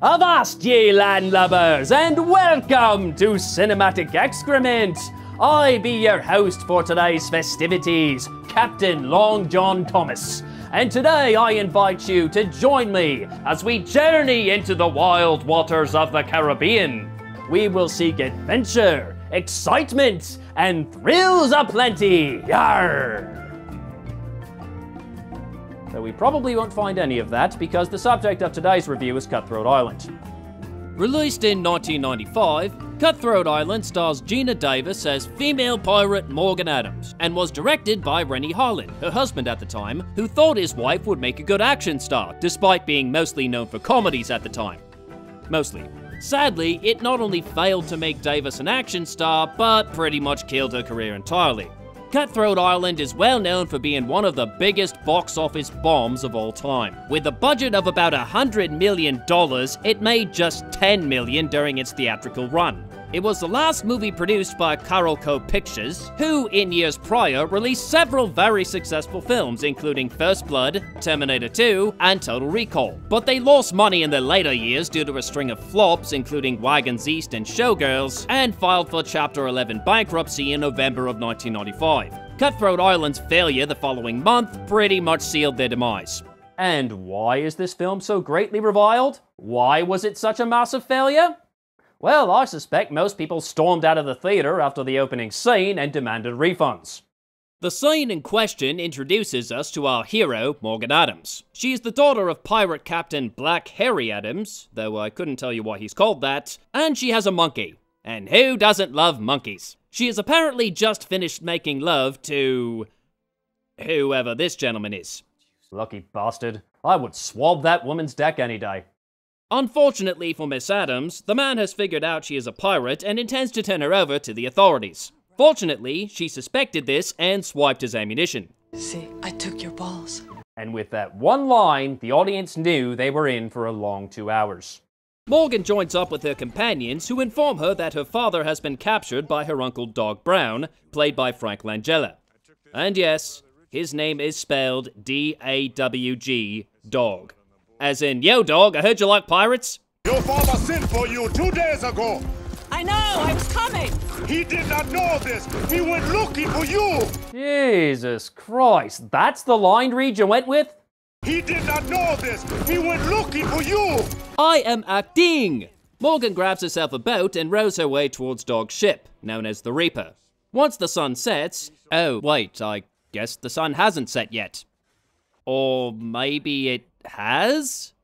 Avast ye landlubbers, and welcome to Cinematic Excrement! I be your host for today's festivities, Captain Long John Thomas, and today I invite you to join me as we journey into the wild waters of the Caribbean. We will seek adventure, excitement, and thrills aplenty! Yarr! Though we probably won't find any of that because the subject of today's review is Cutthroat Island. Released in 1995, Cutthroat Island stars Gina Davis as female pirate Morgan Adams, and was directed by Rennie Harlin, her husband at the time, who thought his wife would make a good action star, despite being mostly known for comedies at the time. Mostly. Sadly, it not only failed to make Davis an action star, but pretty much killed her career entirely. Cutthroat Island is well known for being one of the biggest box office bombs of all time. With a budget of about $100 million, it made just $10 million during its theatrical run. It was the last movie produced by Carolco Pictures, who in years prior released several very successful films, including First Blood, Terminator 2, and Total Recall. But they lost money in their later years due to a string of flops, including Wagons East and Showgirls, and filed for Chapter 11 bankruptcy in November of 1995. Cutthroat Island's failure the following month pretty much sealed their demise. And why is this film so greatly reviled? Why was it such a massive failure? Well, I suspect most people stormed out of the theater after the opening scene and demanded refunds. The scene in question introduces us to our hero, Morgan Adams. She is the daughter of pirate captain Black Harry Adams, though I couldn't tell you why he's called that, and she has a monkey. And who doesn't love monkeys? She has apparently just finished making love to whoever this gentleman is. Lucky bastard. I would swab that woman's deck any day. Unfortunately for Miss Adams, the man has figured out she is a pirate and intends to turn her over to the authorities. Fortunately, she suspected this and swiped his ammunition. See, I took your balls. And with that one line, the audience knew they were in for a long 2 hours. Morgan joins up with her companions, who inform her that her father has been captured by her uncle Dog Brown, played by Frank Langella. And yes, his name is spelled D-A-W-G, Dog. As in, yo dog, I heard you like pirates? Your father sent for you 2 days ago. I know, I was coming. He did not know this. He went looking for you. Jesus Christ, that's the line read you went with? He did not know this. He went looking for you. I am acting! Morgan grabs herself a boat and rows her way towards Dog's ship, known as the Reaper. Once the sun sets... Oh, wait, I guess the sun hasn't set yet. Or maybe it has?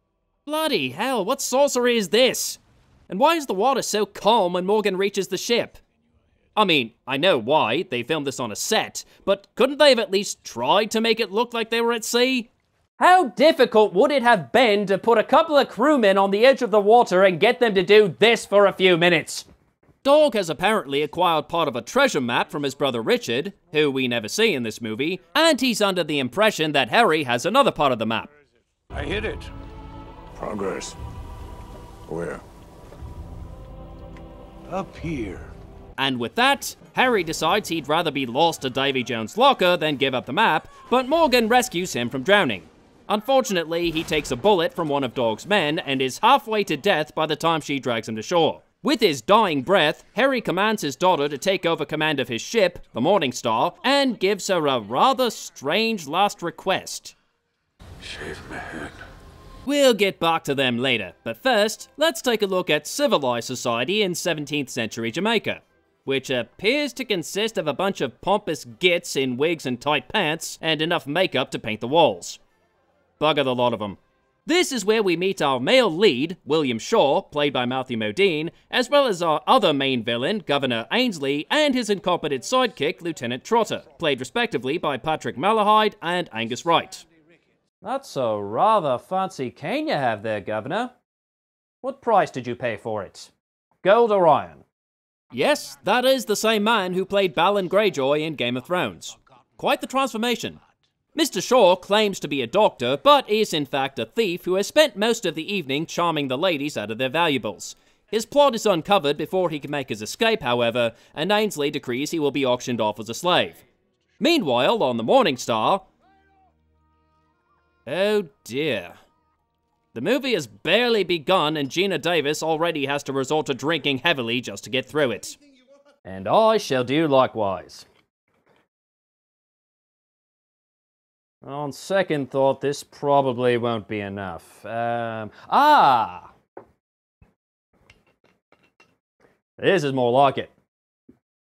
Bloody hell, what sorcery is this? And why is the water so calm when Morgan reaches the ship? I mean, I know why, they filmed this on a set, but couldn't they have at least tried to make it look like they were at sea? How difficult would it have been to put a couple of crewmen on the edge of the water and get them to do this for a few minutes? Dog has apparently acquired part of a treasure map from his brother Richard, who we never see in this movie, and he's under the impression that Harry has another part of the map. I hit it. Progress. Where? Up here. And with that, Harry decides he'd rather be lost to Davy Jones' locker than give up the map, but Morgan rescues him from drowning. Unfortunately, he takes a bullet from one of Dog's men and is halfway to death by the time she drags him to shore. With his dying breath, Harry commands his daughter to take over command of his ship, the Morning Star, and gives her a rather strange last request. Shave my head. We'll get back to them later, but first, let's take a look at civilized society in 17th century Jamaica, which appears to consist of a bunch of pompous gits in wigs and tight pants, and enough makeup to paint the walls. Bugger the lot of them. This is where we meet our male lead, William Shaw, played by Matthew Modine, as well as our other main villain, Governor Ainsley, and his incompetent sidekick, Lieutenant Trotter, played respectively by Patrick Malahide and Angus Wright. That's a rather fancy cane you have there, Governor. What price did you pay for it? Gold or iron? Yes, that is the same man who played Balin Greyjoy in Game of Thrones. Quite the transformation. Mr. Shaw claims to be a doctor, but is in fact a thief who has spent most of the evening charming the ladies out of their valuables. His plot is uncovered before he can make his escape, however, and Ainsley decrees he will be auctioned off as a slave. Meanwhile, on the Morning Star... Oh dear. The movie has barely begun and Geena Davis already has to resort to drinking heavily just to get through it. And I shall do likewise. On second thought, this probably won't be enough. This is more like it.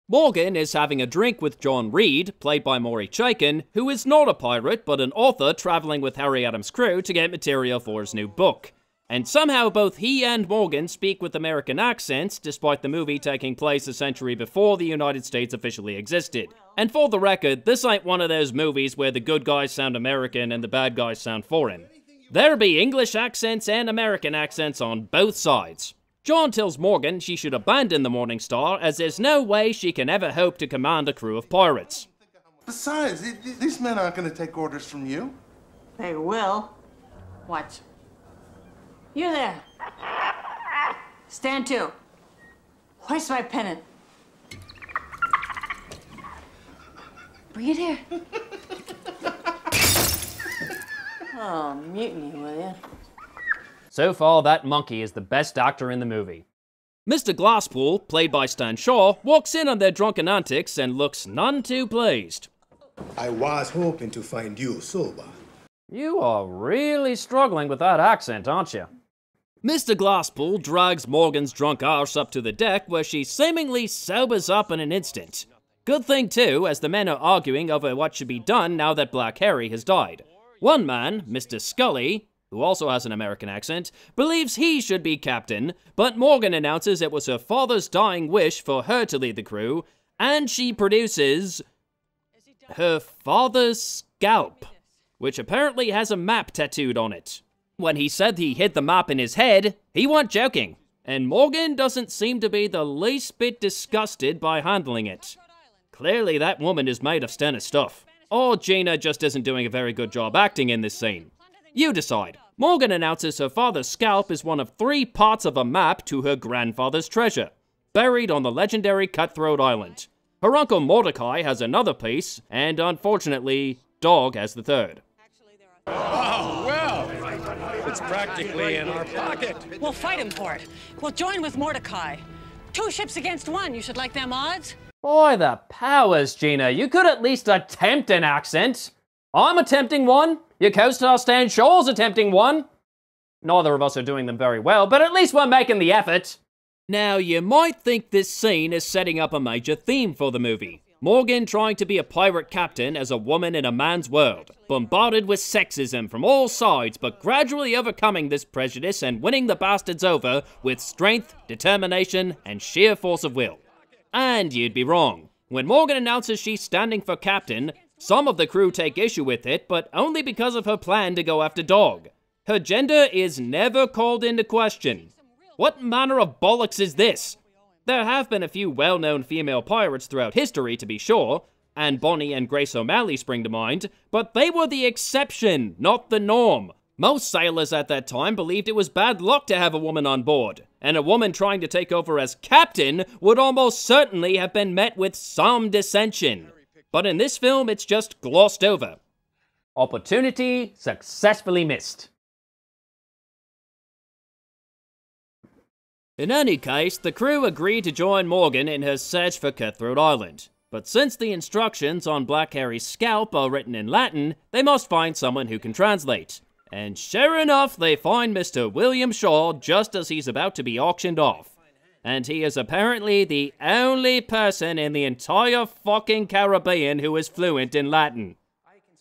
Morgan is having a drink with John Reed, played by Maury Chaykin, who is not a pirate but an author traveling with Harry Adams' crew to get material for his new book. And somehow both he and Morgan speak with American accents, despite the movie taking place a century before the United States officially existed. And for the record, this ain't one of those movies where the good guys sound American and the bad guys sound foreign. There be English accents and American accents on both sides. John tells Morgan she should abandon the Morning Star, as there's no way she can ever hope to command a crew of pirates. Besides, these men aren't going to take orders from you. They will. Watch. You there. Stand to. Hoist my pennant. Bring it here. Oh, mutiny, will you? So far, that monkey is the best actor in the movie. Mr. Glasspool, played by Stan Shaw, walks in on their drunken antics and looks none too pleased. I was hoping to find you sober. You are really struggling with that accent, aren't you? Mr. Glasspool drags Morgan's drunk arse up to the deck, where she seemingly sobers up in an instant. Good thing too, as the men are arguing over what should be done now that Black Harry has died. One man, Mr. Scully, who also has an American accent, believes he should be captain, but Morgan announces it was her father's dying wish for her to lead the crew, and she produces her father's scalp, which apparently has a map tattooed on it. When he said he hid the map in his head, he wasn't joking, and Morgan doesn't seem to be the least bit disgusted by handling it. Clearly that woman is made of sterner stuff, or Geena just isn't doing a very good job acting in this scene. You decide. Morgan announces her father's scalp is one of 3 parts of a map to her grandfather's treasure, buried on the legendary Cutthroat Island. Her uncle Mordecai has another piece, and unfortunately, Dog has the 3rd. Oh, well, it's practically in our pocket. We'll fight him for it. We'll join with Mordecai. 2 ships against 1. You should like them odds? Boy, the powers, Geena. You could at least attempt an accent. I'm attempting one. Your co-star Stan Shaw's attempting one. Neither of us are doing them very well, but at least we're making the effort. Now, you might think this scene is setting up a major theme for the movie. Morgan trying to be a pirate captain as a woman in a man's world, bombarded with sexism from all sides, but gradually overcoming this prejudice and winning the bastards over with strength, determination, and sheer force of will. And you'd be wrong. When Morgan announces she's standing for captain, some of the crew take issue with it, but only because of her plan to go after Dog. Her gender is never called into question. What manner of bollocks is this? There have been a few well-known female pirates throughout history, to be sure, and Bonnie and Grace O'Malley spring to mind, but they were the exception, not the norm. Most sailors at that time believed it was bad luck to have a woman on board, and a woman trying to take over as captain would almost certainly have been met with some dissension. But in this film, it's just glossed over. Opportunity successfully missed. In any case, the crew agree to join Morgan in her search for Cutthroat Island. But since the instructions on Black Harry's scalp are written in Latin, they must find someone who can translate. And sure enough, they find Mr. William Shaw just as he's about to be auctioned off. And he is apparently the only person in the entire fucking Caribbean who is fluent in Latin.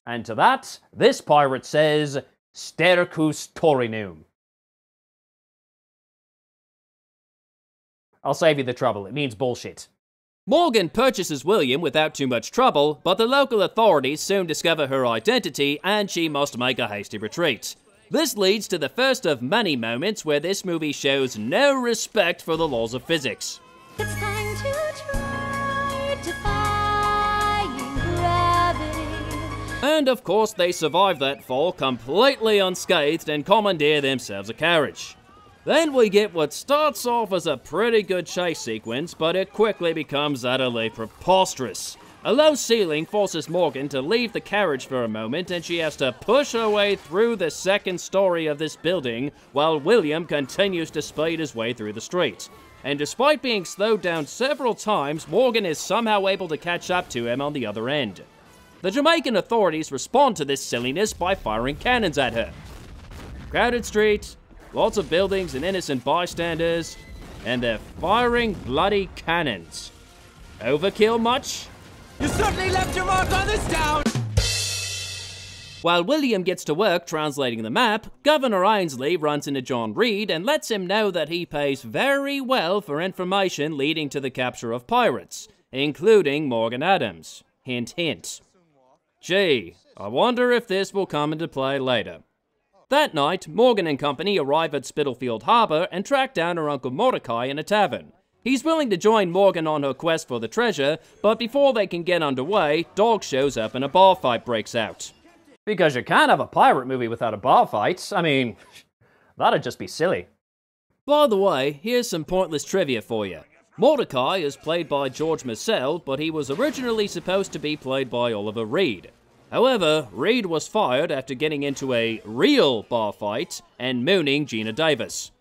And to that, this pirate says, Stercus Torinum. I'll save you the trouble, it means bullshit. Morgan purchases William without too much trouble, but the local authorities soon discover her identity and she must make a hasty retreat. This leads to the first of many moments where this movie shows no respect for the laws of physics. It's time to try defying gravity. And of course they survive that fall completely unscathed and commandeer themselves a carriage. Then we get what starts off as a pretty good chase sequence, but it quickly becomes utterly preposterous. A low ceiling forces Morgan to leave the carriage for a moment, and she has to push her way through the second story of this building while William continues to speed his way through the street. And despite being slowed down several times, Morgan is somehow able to catch up to him on the other end. The Jamaican authorities respond to this silliness by firing cannons at her. Crowded street, lots of buildings and innocent bystanders, and they're firing bloody cannons. Overkill much? You certainly left your mark on this town! While William gets to work translating the map, Governor Ainsley runs into John Reed and lets him know that he pays very well for information leading to the capture of pirates, including Morgan Adams. Hint, hint. Gee, I wonder if this will come into play later. That night, Morgan and company arrive at Spitalfield Harbour and track down her Uncle Mordecai in a tavern. He's willing to join Morgan on her quest for the treasure, but before they can get underway, Dog shows up and a bar fight breaks out. Because you can't have a pirate movie without a bar fight. I mean, that'd just be silly. By the way, here's some pointless trivia for you. Mordecai is played by George Marcel, but he was originally supposed to be played by Oliver Reed. However, Reed was fired after getting into a real bar fight and mooning Gina Davis.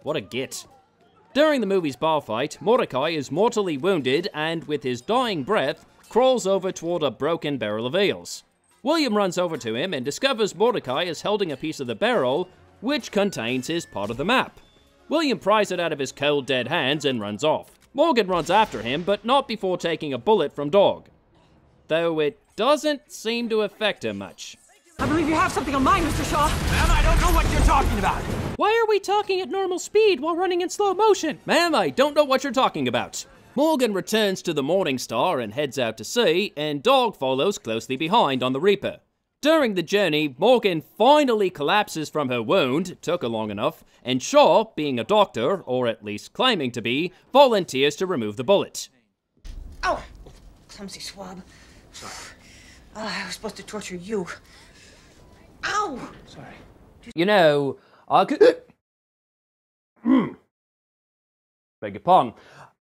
What a git. During the movie's bar fight, Mordecai is mortally wounded and, with his dying breath, crawls over toward a broken barrel of eels. William runs over to him and discovers Mordecai is holding a piece of the barrel, which contains his part of the map. William pries it out of his cold, dead hands and runs off. Morgan runs after him, but not before taking a bullet from Dog. Though it doesn't seem to affect him much. I believe you have something on mind, Mr. Shaw. Ma'am, I don't know what you're talking about. Why are we talking at normal speed while running in slow motion? Ma'am, I don't know what you're talking about. Morgan returns to the Morning Star and heads out to sea, and Dog follows closely behind on the Reaper. During the journey, Morgan finally collapses from her wound, took her long enough, and Shaw, being a doctor, or at least claiming to be, volunteers to remove the bullet. Ow! Clumsy swab. Sorry. I was supposed to torture you. Ow! Sorry. You know, I could... Beg your pardon.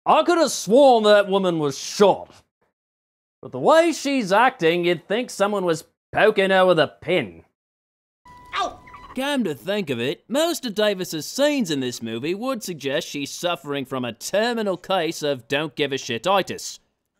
I could have sworn that woman was shot. But the way she's acting, you'd think someone was poking her with a pin. Ow! Come to think of it, most of Davis's scenes in this movie would suggest she's suffering from a terminal case of don't-give-a-shit-itis.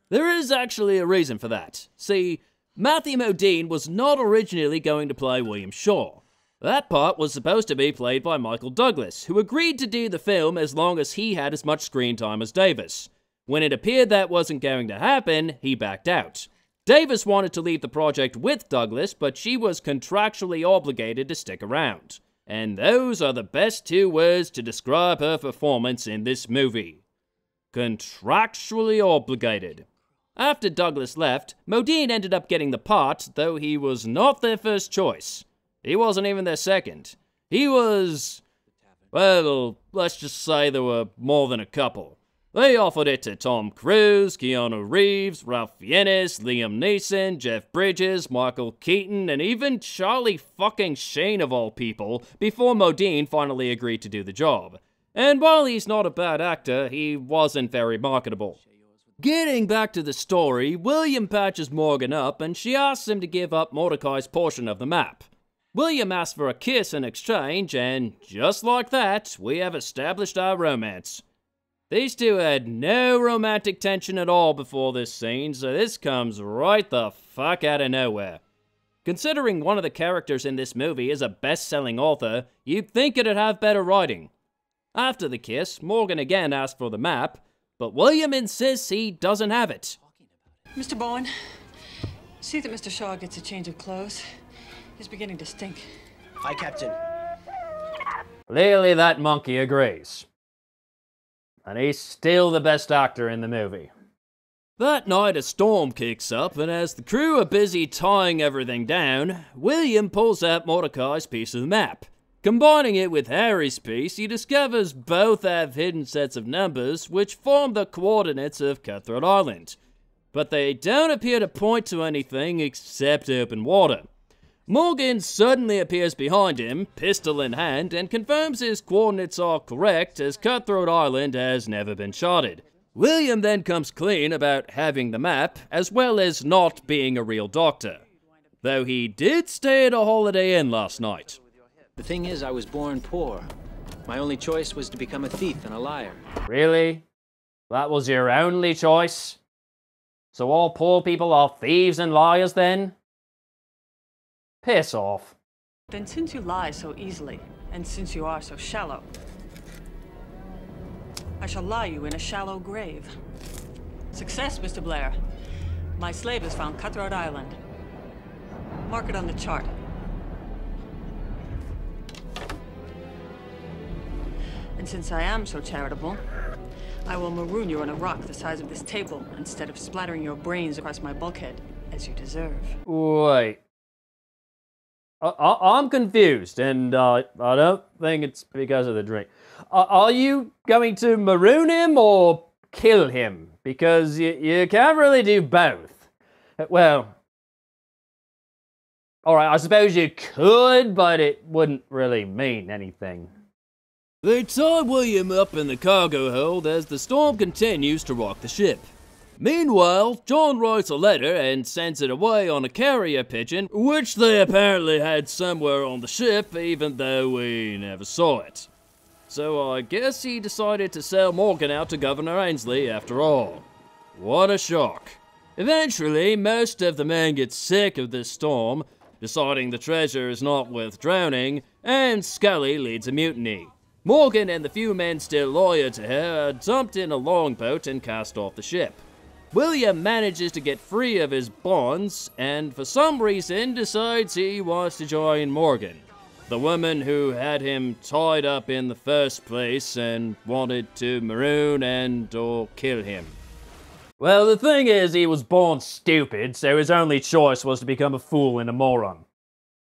There is actually a reason for that. See, Matthew Modine was not originally going to play William Shaw. That part was supposed to be played by Michael Douglas, who agreed to do the film as long as he had as much screen time as Davis. When it appeared that wasn't going to happen, he backed out. Davis wanted to leave the project with Douglas, but she was contractually obligated to stick around. And those are the best two words to describe her performance in this movie. Contractually obligated. After Douglas left, Modine ended up getting the part, though he was not their first choice. He wasn't even their second. He was... well, let's just say there were more than a couple. They offered it to Tom Cruise, Keanu Reeves, Ralph Fiennes, Liam Neeson, Jeff Bridges, Michael Keaton, and even Charlie fucking Sheen of all people, before Modine finally agreed to do the job. And while he's not a bad actor, he wasn't very marketable. Getting back to the story, William patches Morgan up and she asks him to give up Mordecai's portion of the map. William asks for a kiss in exchange, and just like that, we have established our romance. These two had no romantic tension at all before this scene, so this comes right the fuck out of nowhere. Considering one of the characters in this movie is a best-selling author, you'd think it'd have better writing. After the kiss, Morgan again asks for the map, but William insists he doesn't have it. Mr. Bowen, see that Mr. Shaw gets a change of clothes. He's beginning to stink. Hi, Captain. Clearly that monkey agrees. And he's still the best actor in the movie. That night a storm kicks up, and as the crew are busy tying everything down, William pulls out Mordecai's piece of the map. Combining it with Harry's piece, he discovers both have hidden sets of numbers which form the coordinates of Cutthroat Island. But they don't appear to point to anything except open water. Morgan suddenly appears behind him, pistol in hand, and confirms his coordinates are correct as Cutthroat Island has never been charted. William then comes clean about having the map, as well as not being a real doctor. Though he did stay at a Holiday Inn last night. The thing is, I was born poor. My only choice was to become a thief and a liar. Really? That was your only choice? So all poor people are thieves and liars then? Piss off. Then since you lie so easily, and since you are so shallow, I shall lie you in a shallow grave. Success, Mr. Blair. My slave has found Cutthroat Island. Mark it on the chart. And since I am so charitable, I will maroon you on a rock the size of this table instead of splattering your brains across my bulkhead, as you deserve. Wait. I'm confused, and I don't think it's because of the drink. Are you going to maroon him or kill him? Because you can't really do both. Well, alright, I suppose you could, but it wouldn't really mean anything. They tie William up in the cargo hold as the storm continues to rock the ship. Meanwhile, John writes a letter and sends it away on a carrier pigeon, which they apparently had somewhere on the ship, even though we never saw it. So I guess he decided to sell Morgan out to Governor Ainsley after all. What a shock. Eventually, most of the men get sick of this storm, deciding the treasure is not worth drowning, and Scully leads a mutiny. Morgan and the few men still loyal to her are dumped in a longboat and cast off the ship. William manages to get free of his bonds, and for some reason decides he wants to join Morgan, the woman who had him tied up in the first place and wanted to maroon and or kill him. Well, the thing is, he was born stupid, so his only choice was to become a fool and a moron.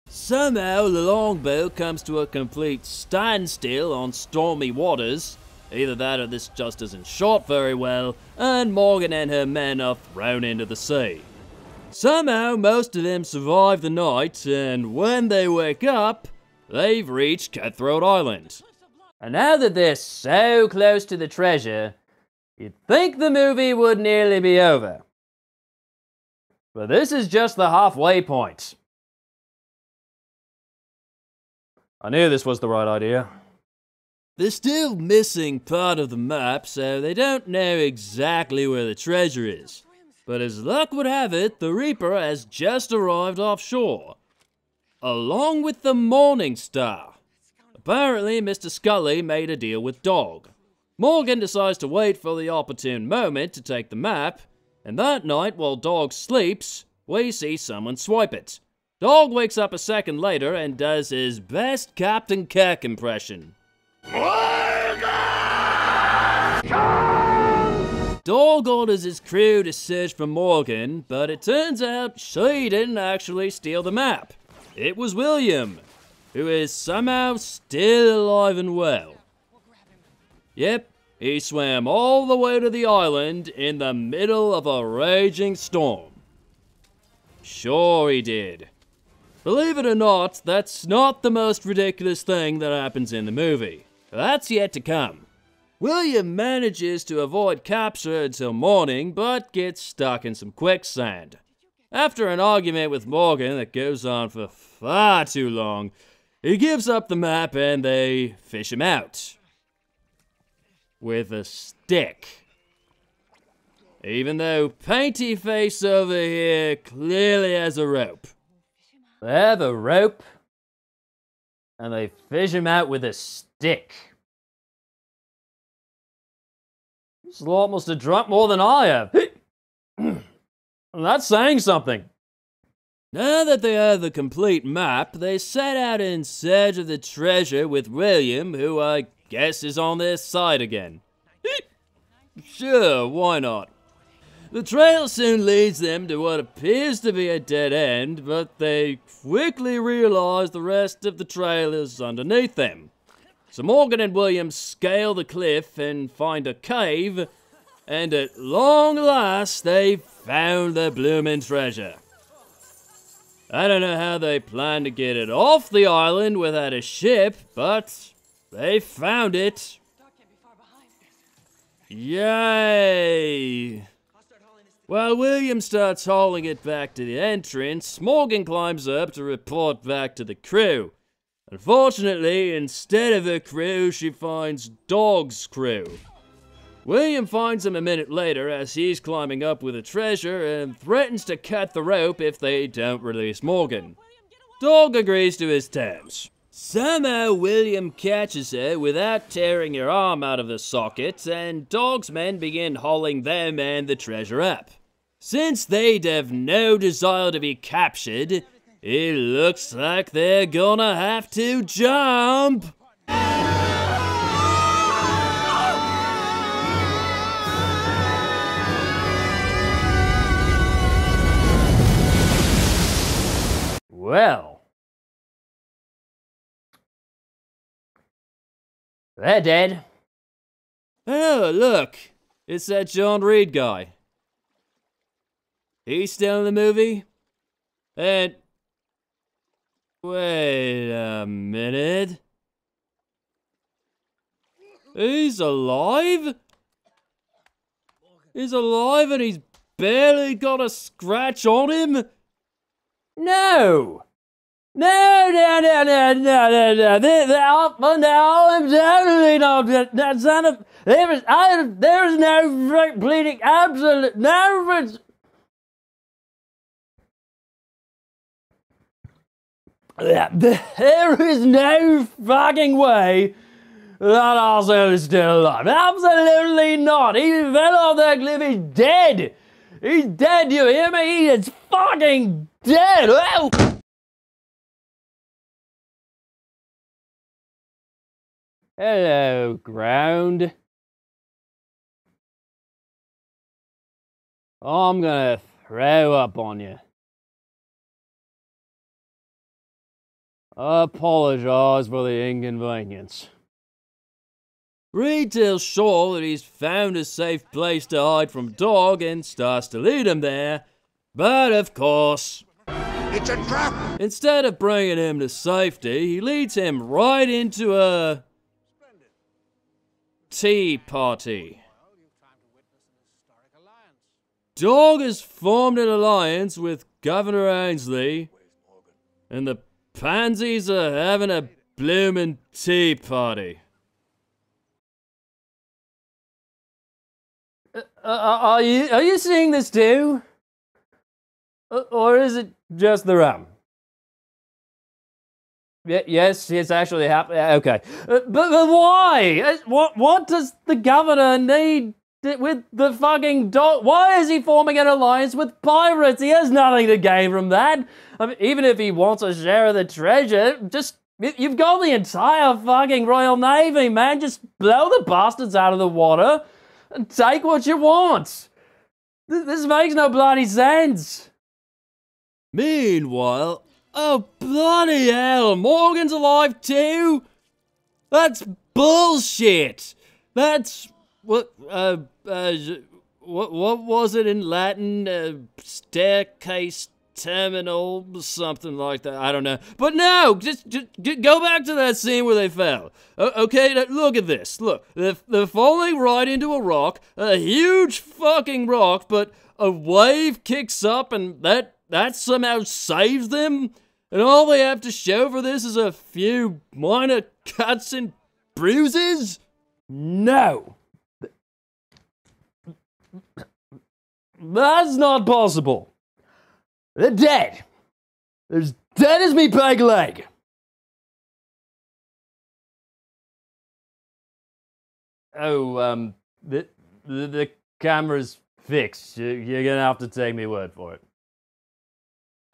Somehow the longboat comes to a complete standstill on stormy waters. Either that or this just isn't shot very well, and Morgan and her men are thrown into the sea. Somehow most of them survive the night, and when they wake up, they've reached Cutthroat Island. And now that they're so close to the treasure, you'd think the movie would nearly be over. But this is just the halfway point. I knew this was the right idea. They're still missing part of the map, so they don't know exactly where the treasure is. But as luck would have it, the Reaper has just arrived offshore, along with the Morning Star. Apparently, Mr. Scully made a deal with Dog. Morgan decides to wait for the opportune moment to take the map, and that night, while Dog sleeps, we see someone swipe it. Dog wakes up a second later and does his best Captain Kirk impression. Dog orders his crew to search for Morgan, but it turns out she didn't actually steal the map. It was William, who is somehow still alive and well. Yep, he swam all the way to the island in the middle of a raging storm. Sure he did. Believe it or not, that's not the most ridiculous thing that happens in the movie. That's yet to come. William manages to avoid capture until morning, but gets stuck in some quicksand. After an argument with Morgan that goes on for far too long, he gives up the map and they fish him out. With a stick. Even though Painty Face over here clearly has a rope. They have a rope, and they fish him out with a stick. This lot must have drunk more than I have. That's saying something. Now that they have the complete map, they set out in search of the treasure with William, who I guess is on their side again. Sure, why not? The trail soon leads them to what appears to be a dead end, but they quickly realize the rest of the trail is underneath them. So Morgan and William scale the cliff and find a cave, and at long last they found the bloomin' treasure. I don't know how they plan to get it off the island without a ship, but they found it. Yay! While William starts hauling it back to the entrance, Morgan climbs up to report back to the crew. Unfortunately, instead of her crew, she finds Dog's crew. William finds them a minute later as he's climbing up with a treasure and threatens to cut the rope if they don't release Morgan. Dog agrees to his terms. Somehow William catches her without tearing her arm out of the socket, and Dog's men begin hauling them and the treasure up. Since they'd have no desire to be captured, it looks like they're gonna have to jump. Well, they're dead. Oh, look, it's that John Reed guy. He's still in the movie? And wait a minute. He's alive? He's alive and he's barely got a scratch on him? No! No, I'm totally not. That's not a. There's no bleeding. Absolute. No. There is no fucking way that arsehole is still alive. Absolutely not. He fell off that cliff. He's dead. He's dead. You hear me? He is fucking dead. Oh. Hello, ground. I'm gonna throw up on you. I apologize for the inconvenience. Reed tells Shaw that he's found a safe place to hide from Dog and starts to lead him there, but of course, It's a trap! instead of bringing him to safety, he leads him right into a tea party. Dog has formed an alliance with Governor Ainsley, and the pansies are having a bloomin' tea party. Are you seeing this too? Or is it just the rum? Yes, it's actually happening. Okay, but why? What does the governor need with the fucking dog? Why is he forming an alliance with pirates? He has nothing to gain from that. I mean, even if he wants a share of the treasure, just you've got the entire fucking Royal Navy, man. Just blow the bastards out of the water and take what you want. This makes no bloody sense. Meanwhile, oh bloody hell, Morgan's alive too? That's bullshit. That's what was it in Latin? Staircase terminal, something like that. I don't know. But no, just go back to that scene where they fell. Okay, look at this. Look, they're falling right into a rock, a huge fucking rock, but a wave kicks up and that somehow saves them? And all they have to show for this is a few minor cuts and bruises? No. That's not possible. They're dead. They're as dead as me peg leg. Oh, the camera's fixed. You're gonna have to take me word for it.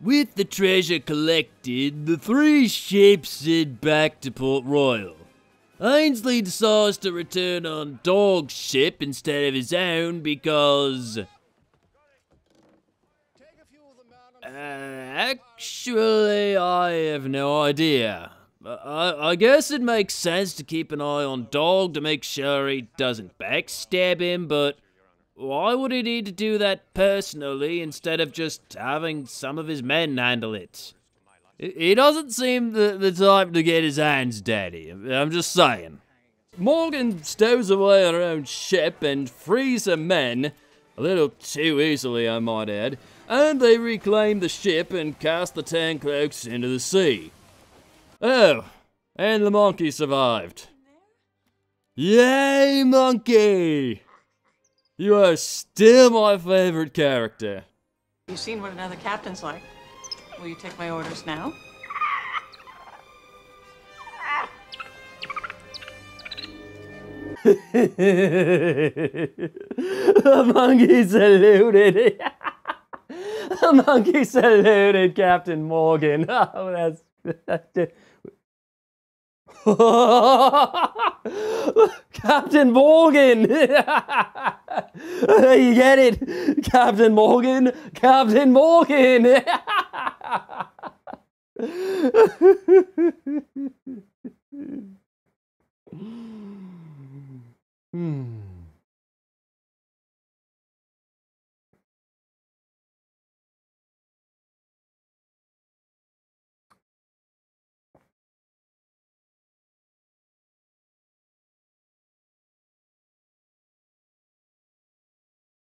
With the treasure collected, the three ships head back to Port Royal. Ainsley decides to return on Dog's ship instead of his own because... actually, I have no idea. I guess it makes sense to keep an eye on Dog to make sure he doesn't backstab him, but why would he need to do that personally instead of just having some of his men handle it? He doesn't seem the type to get his hands dirty. I'm just saying. Morgan stows away on her own ship and frees her men, a little too easily I might add, and they reclaim the ship and cast the 10 cloaks into the sea. Oh, and the monkey survived. Yay, monkey! You are still my favorite character. You've seen what another captain's like. Will you take my orders now? The monkey saluted. The monkey saluted Captain Morgan. Oh, that's Captain Morgan. You get it, Captain Morgan. Captain Morgan.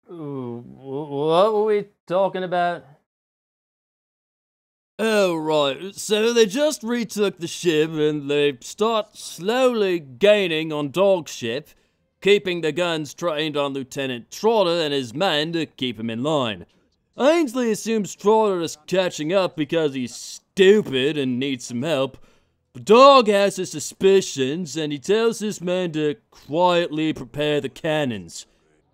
Ooh, what were we talking about? Oh, right. So they just retook the ship and they start slowly gaining on Dog's ship, keeping the guns trained on Lieutenant Trotter and his men to keep him in line. Ainsley assumes Trotter is catching up because he's stupid and needs some help. But Dog has his suspicions and he tells his men to quietly prepare the cannons.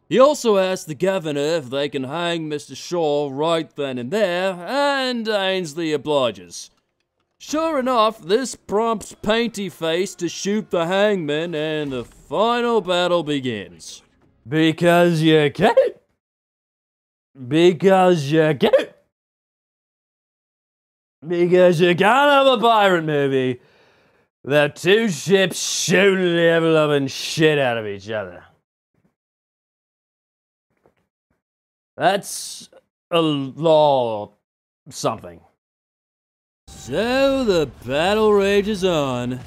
He also asks the governor if they can hang Mr. Shaw right then and there, and Ainsley obliges. Sure enough, this prompts Painty Face to shoot the hangman, and the final battle begins. Because you can. Because you can. Because you can't have a pirate movie without two ships shooting the ever-loving shit out of each other. That's a law something. So the battle rages on.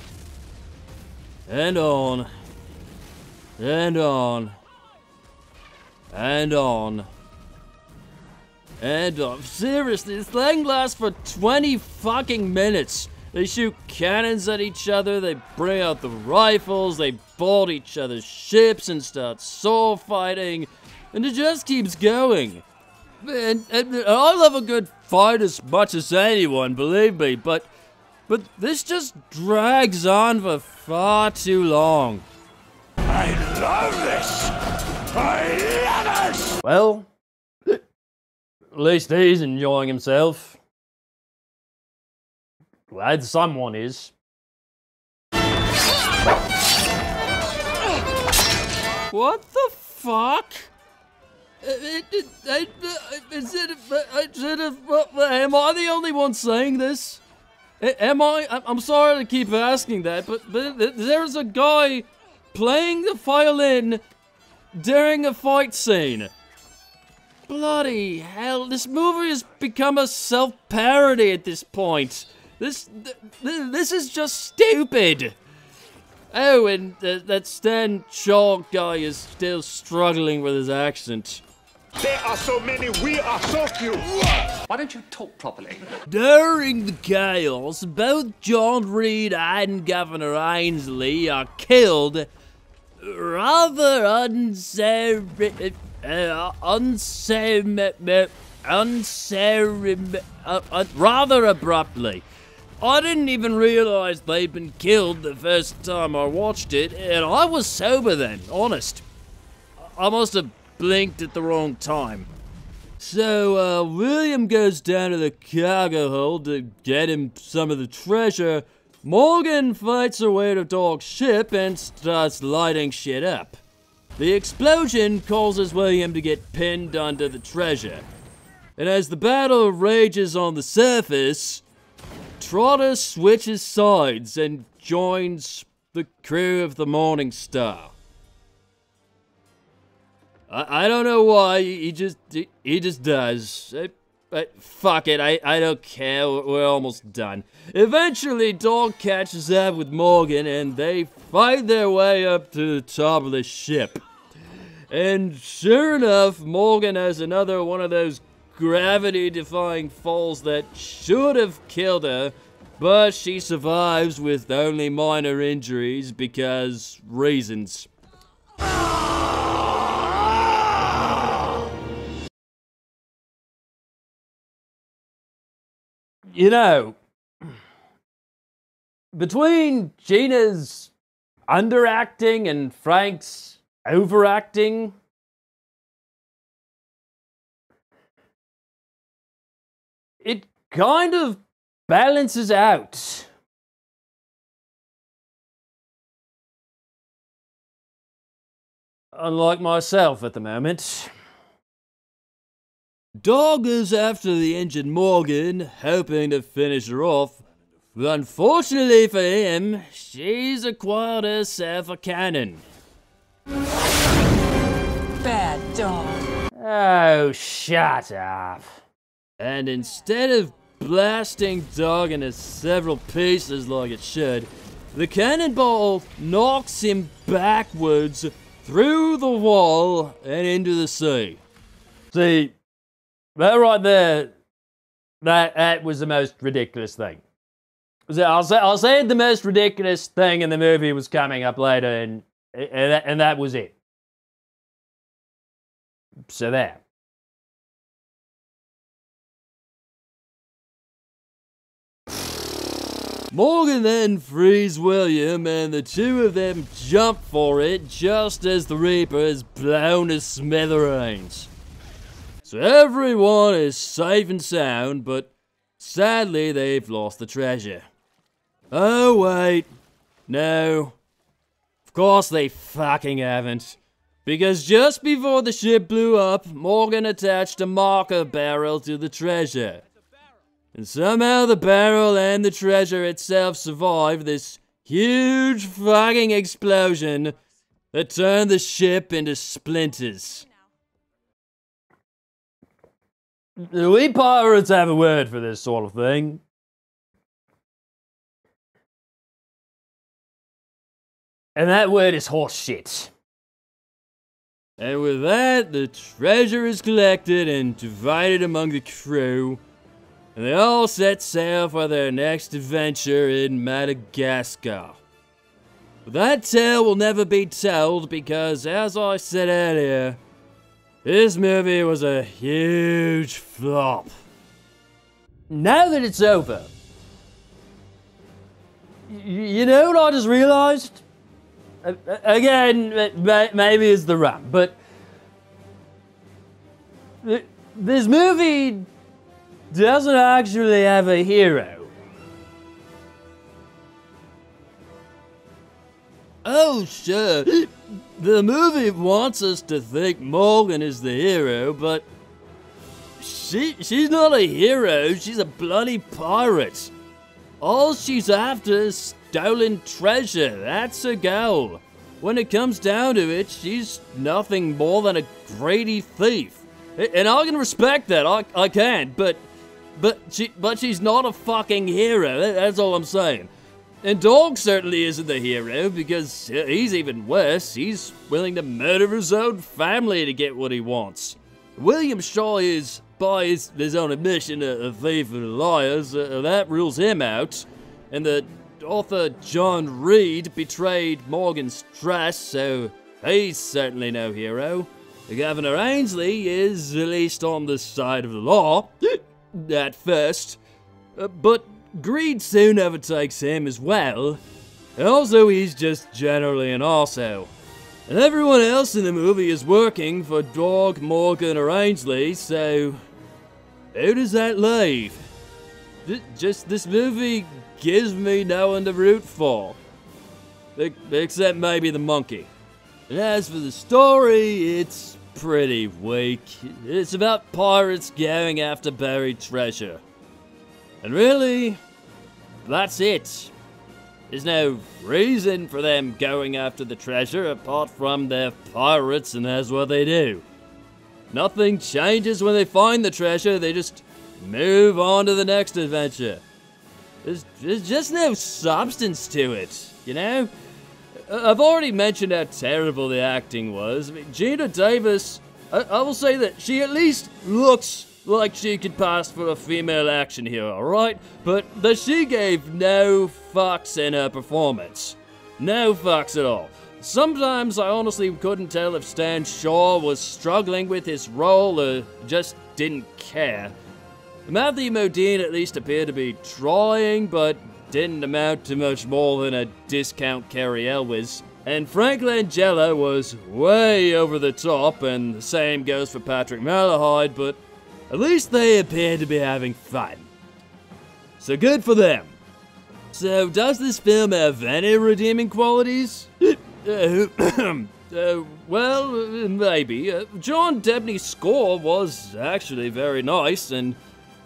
And on. And on. And on. And on. Seriously, this thing lasts for 20 fucking minutes. They shoot cannons at each other, they bring out the rifles, they board each other's ships and start sword fighting. And it just keeps going. And I love a good fight as much as anyone, believe me, but this just drags on for far too long. I love this! I love this! Well, at least he's enjoying himself. Glad someone is. What the fuck? Am I the only one saying this? Am I? I'm sorry to keep asking that, but there's a guy playing the violin during a fight scene. Bloody hell, this movie has become a self-parody at this point. This is just stupid. Oh, and that Stan Shaw guy is still struggling with his accent. There are so many, we are so few. Why don't you talk properly? During the chaos, both John Reed and Governor Ainsley are killed rather rather abruptly. I didn't even realize they'd been killed the first time I watched it, and I was sober then, honest. I must have blinked at the wrong time. So, William goes down to the cargo hold to get him some of the treasure. Morgan fights her way to Dog's ship and starts lighting shit up. The explosion causes William to get pinned under the treasure. And as the battle rages on the surface, Trotter switches sides and joins the crew of the Morning Star. I don't know why, he just does. Fuck it, I don't care, we're almost done. Eventually, Dog catches up with Morgan and they fight their way up to the top of the ship. And sure enough, Morgan has another one of those gravity-defying falls that should have killed her, but she survives with only minor injuries because reasons. You know, between Gina's underacting and Frank's overacting, it kind of balances out. Unlike myself at the moment. Dog is after the injured Morgan, hoping to finish her off. But unfortunately for him, she's acquired herself a cannon. Bad dog. Oh, shut up. And instead of blasting Dog into several pieces like it should, the cannonball knocks him backwards through the wall and into the sea. See, that right there, that was the most ridiculous thing. I'll say the most ridiculous thing in the movie was coming up later, and that was it. So there. Morgan then frees William, and the two of them jump for it just as the Reaper is blown to smithereens. So everyone is safe and sound, but sadly they've lost the treasure. Oh wait, no. Of course they fucking haven't. Because just before the ship blew up, Morgan attached a marker barrel to the treasure. And somehow the barrel and the treasure itself survived this huge fucking explosion that turned the ship into splinters. We pirates have a word for this sort of thing. And that word is horse shit. And with that, the treasure is collected and divided among the crew. And they all set sail for their next adventure in Madagascar. But that tale will never be told because, as I said earlier, this movie was a huge flop. Now that it's over, you know what I just realized? Again, maybe it's the rum, but this movie doesn't actually have a hero. Oh, sure. The movie wants us to think Morgan is the hero, but she's not a hero, she's a bloody pirate. All she's after is stolen treasure, that's her goal. When it comes down to it, she's nothing more than a greedy thief. And I can respect that, I can, but she's not a fucking hero, that's all I'm saying. And Dog certainly isn't the hero, because he's even worse. He's willing to murder his own family to get what he wants. William Shaw is, by his own admission, a thief and a liar, so that rules him out. And the author John Reed betrayed Morgan's trust, so he's certainly no hero. Governor Ainsley is at least on the side of the law, at first, but greed soon overtakes him as well. And also, he's just generally an arsehole. And everyone else in the movie is working for Dog, Morgan, or Ainsley, so who does that leave? Just this movie gives me no one to root for. Except maybe the monkey. And as for the story, it's pretty weak. It's about pirates going after buried treasure. And really, that's it. There's no reason for them going after the treasure apart from they're pirates and that's what they do. Nothing changes when they find the treasure, they just move on to the next adventure. There's just no substance to it, you know? I've already mentioned how terrible the acting was. I mean, Gina Davis, I will say that she at least looks like she could pass for a female action hero, alright? But that she gave no fucks in her performance. No fucks at all. Sometimes I honestly couldn't tell if Stan Shaw was struggling with his role or just didn't care. Matthew Modine at least appeared to be trying, but didn't amount to much more than a discount Cary Elwes. And Frank Langella was way over the top, and the same goes for Patrick Malahide, but at least they appeared to be having fun. So good for them. So does this film have any redeeming qualities? Well, maybe. John Debney's score was actually very nice, and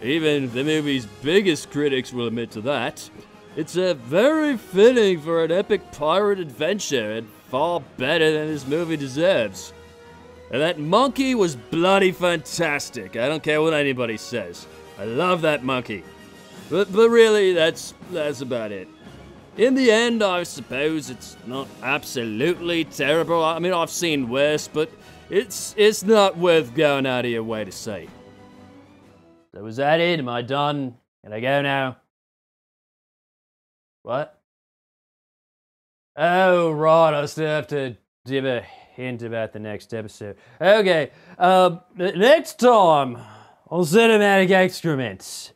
even the movie's biggest critics will admit to that. It's very fitting for an epic pirate adventure, and far better than this movie deserves. And that monkey was bloody fantastic. I don't care what anybody says. I love that monkey. But really, that's about it. In the end, I suppose it's not absolutely terrible. I mean, I've seen worse, but it's not worth going out of your way to say. So is that it? Am I done? Can I go now? What? Oh, right, I still have to give a hint about the next episode. Okay, next time on Cinematic Excrement.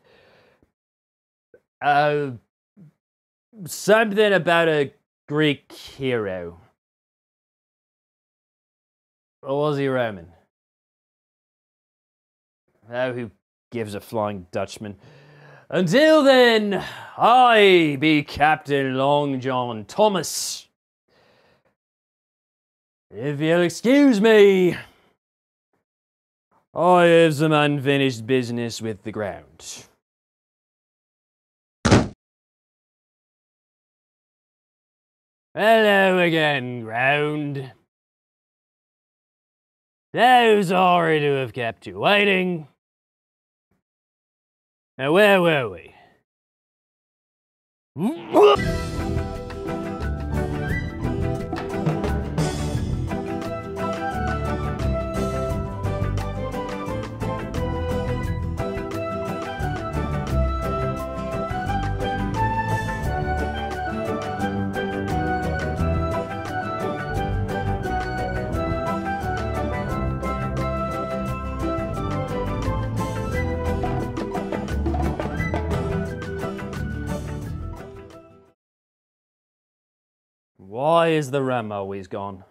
Something about a Greek hero. Or was he Roman? Oh, who gives a Flying Dutchman? Until then, I be Captain Long John Thomas. If you'll excuse me, I have some unfinished business with the ground. Hello again, ground. So sorry to have kept you waiting. Now, where were we? Why is the rum always gone?